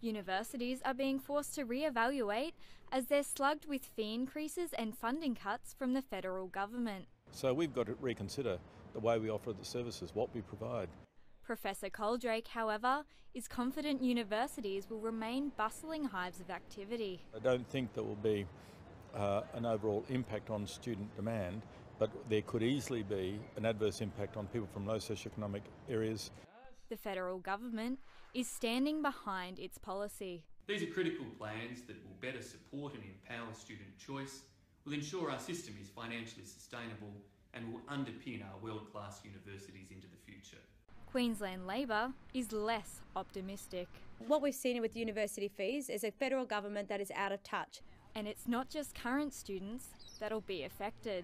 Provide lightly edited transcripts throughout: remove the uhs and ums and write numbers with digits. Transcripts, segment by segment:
Universities are being forced to re-evaluate as they're slugged with fee increases and funding cuts from the federal government. So we've got to reconsider the way we offer the services, what we provide. Professor Coldrake, however, is confident universities will remain bustling hives of activity. I don't think there will be an overall impact on student demand, but there could easily be an adverse impact on people from low socioeconomic areas. The federal government is standing behind its policy. These are critical plans that will better support and empower student choice, will ensure our system is financially sustainable and will underpin our world-class universities into the future. Queensland Labor is less optimistic. What we've seen with university fees is a federal government that is out of touch. And it's not just current students that'll be affected.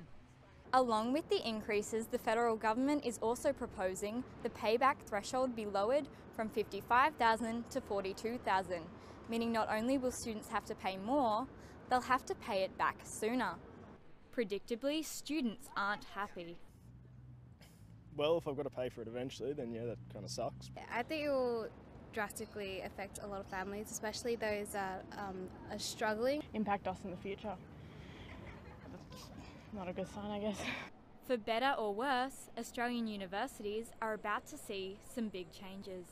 Along with the increases, the federal government is also proposing the payback threshold be lowered from $55,000 to $42,000, meaning not only will students have to pay more, they'll have to pay it back sooner. Predictably, students aren't happy. Well, if I've got to pay for it eventually, then yeah, that kind of sucks. I think it will drastically affect a lot of families, especially those that are struggling. Impact us in the future. That's not a good sign, I guess. For better or worse, Australian universities are about to see some big changes.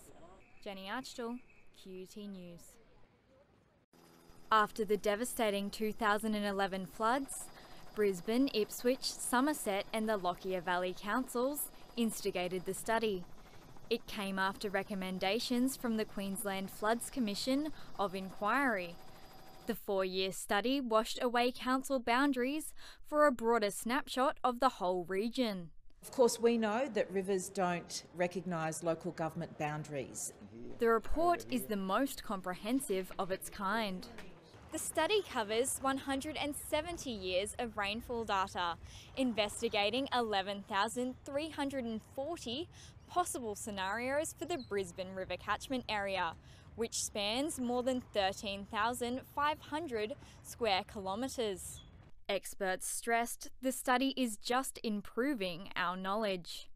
Jenny Archdall, QUT News. After the devastating 2011 floods, Brisbane, Ipswich, Somerset and the Lockyer Valley councils instigated the study. It came after recommendations from the Queensland Floods Commission of Inquiry. The 4-year study washed away council boundaries for a broader snapshot of the whole region. Of course, we know that rivers don't recognise local government boundaries. The report is the most comprehensive of its kind. The study covers 170 years of rainfall data, investigating 11,340 possible scenarios for the Brisbane River catchment area, which spans more than 13,500 square kilometres. Experts stressed the study is just improving our knowledge.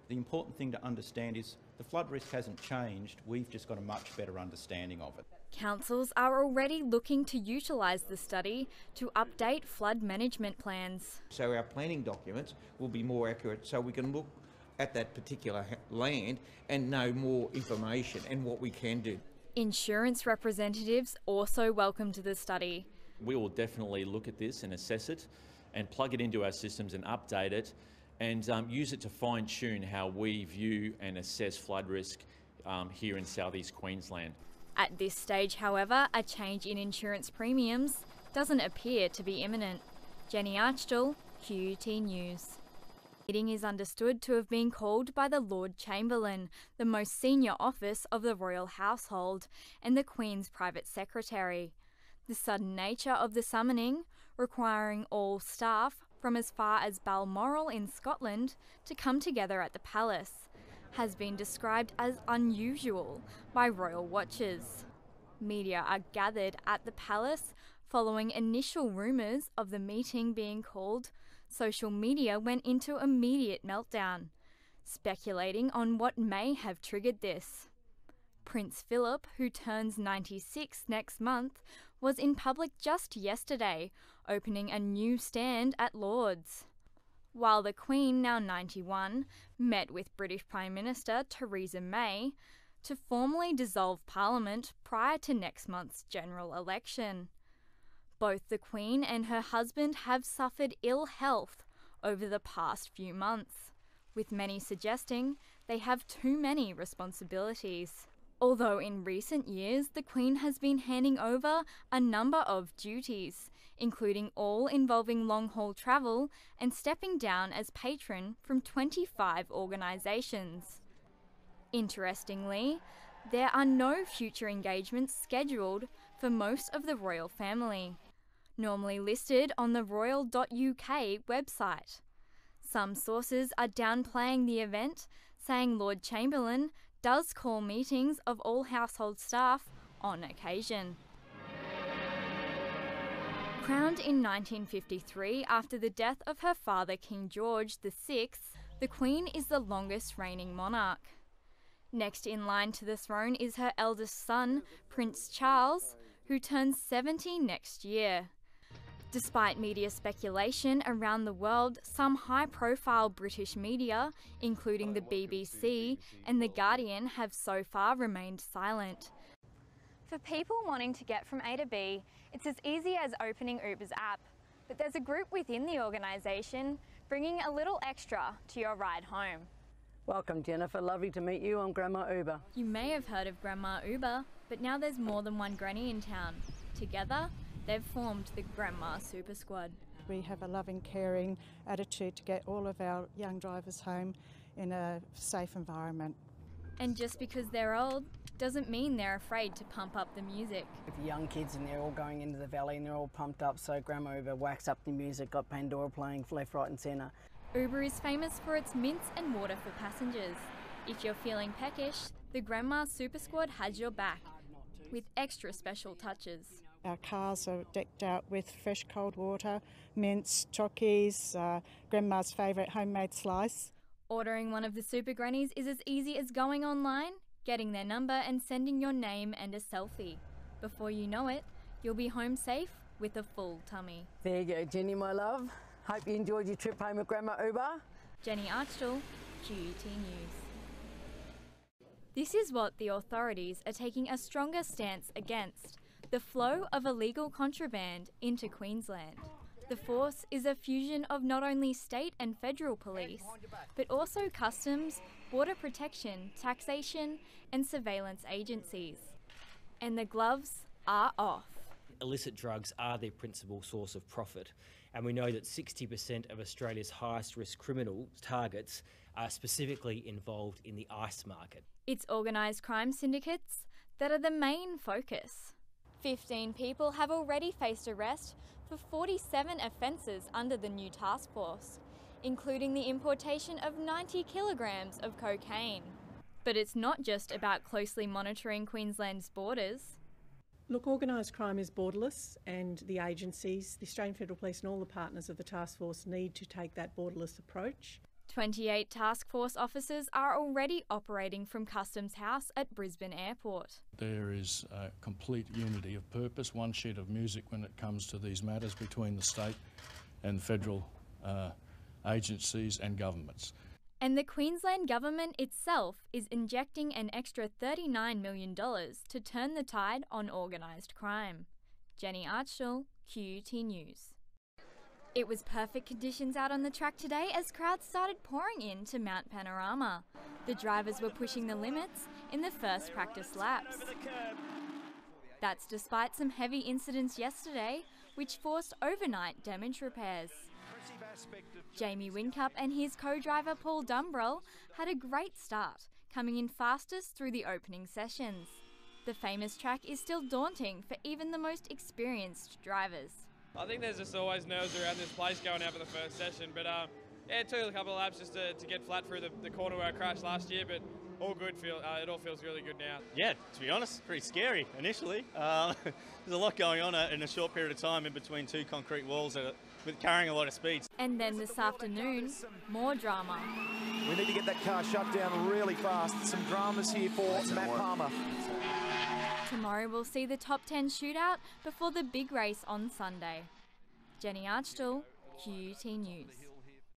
The important thing to understand is the flood risk hasn't changed, we've just got a much better understanding of it. Councils are already looking to utilise the study to update flood management plans. So our planning documents will be more accurate so we can look at that particular land and know more information and what we can do. Insurance representatives also welcomed the study. We will definitely look at this and assess it and plug it into our systems and update it and use it to fine-tune how we view and assess flood risk here in southeast Queensland. At this stage, however, a change in insurance premiums doesn't appear to be imminent. Jenny Archdall, QUT News. The meeting is understood to have been called by the Lord Chamberlain, the most senior office of the royal household, and the Queen's private secretary. The sudden nature of the summoning, requiring all staff from as far as Balmoral in Scotland to come together at the palace, has been described as unusual by royal watchers. Media are gathered at the palace following initial rumours of the meeting being called. Social media went into immediate meltdown, speculating on what may have triggered this. Prince Philip, who turns 96 next month, was in public just yesterday, opening a new stand at Lord's. While the Queen, now 91, met with British Prime Minister Theresa May to formally dissolve Parliament prior to next month's general election. Both the Queen and her husband have suffered ill health over the past few months, with many suggesting they have too many responsibilities. Although in recent years, the Queen has been handing over a number of duties, including all involving long-haul travel and stepping down as patron from 25 organisations. Interestingly, there are no future engagements scheduled for most of the royal family, normally listed on the royal.uk website. Some sources are downplaying the event, saying Lord Chamberlain does call meetings of all household staff on occasion. Crowned in 1953 after the death of her father King George VI, the Queen is the longest reigning monarch. Next in line to the throne is her eldest son, Prince Charles, who turns 70 next year. Despite media speculation around the world, some high-profile British media, including the BBC and The Guardian, have so far remained silent. For people wanting to get from A to B, it's as easy as opening Uber's app, but there's a group within the organisation bringing a little extra to your ride home. Welcome, Jennifer. Lovely to meet you. I'm Grandma Uber. You may have heard of Grandma Uber, but now there's more than one granny in town. Together, they've formed the Grandma Super Squad. We have a loving, caring attitude to get all of our young drivers home in a safe environment. And just because they're old doesn't mean they're afraid to pump up the music. With the young kids and they're all going into the valley and they're all pumped up, so Grandma Uber whacks up the music, got Pandora playing left, right and centre. Uber is famous for its mints and water for passengers. If you're feeling peckish, the Grandma Super Squad has your back, with extra special touches. Our cars are decked out with fresh cold water, mints, chockies, Grandma's favourite homemade slice. Ordering one of the Super Grannies is as easy as going online, getting their number and sending your name and a selfie. Before you know it, you'll be home safe with a full tummy. There you go, Jenny, my love. Hope you enjoyed your trip home with Grandma Uber. Jenny Archdall, QUT News. This is what the authorities are taking a stronger stance against: the flow of illegal contraband into Queensland. The force is a fusion of not only state and federal police, but also customs, border protection, taxation and surveillance agencies. And the gloves are off. Illicit drugs are their principal source of profit, and we know that 60% of Australia's highest risk criminal targets are specifically involved in the ice market. It's organised crime syndicates that are the main focus. 15 people have already faced arrest for 47 offences under the new task force, including the importation of 90 kilograms of cocaine. But it's not just about closely monitoring Queensland's borders. Look, organised crime is borderless, and the agencies, the Australian Federal Police and all the partners of the task force need to take that borderless approach. 28 task force officers are already operating from Customs House at Brisbane Airport. There is a complete unity of purpose, one sheet of music when it comes to these matters between the state and federal agencies and governments. And the Queensland Government itself is injecting an extra $39 million to turn the tide on organised crime. Jenny Archdall, QUT News. It was perfect conditions out on the track today as crowds started pouring in to Mount Panorama. The drivers were pushing the limits in the first practice laps. That's despite some heavy incidents yesterday, which forced overnight damage repairs. Jamie Whincup and his co-driver Paul Dumbrell had a great start, coming in fastest through the opening sessions. The famous track is still daunting for even the most experienced drivers. I think there's just always nerves around this place going out for the first session, but yeah, it took a couple of laps just to get flat through the corner where I crashed last year, but all good. It all feels really good now. Yeah, to be honest, pretty scary initially. There's a lot going on in a short period of time in between two concrete walls with carrying a lot of speed. And then this afternoon, more drama. We need to get that car shut down really fast. Some dramas here for Matt Palmer. Tomorrow we'll see the top 10 shootout before the big race on Sunday. Jenny Archdall, QUT News.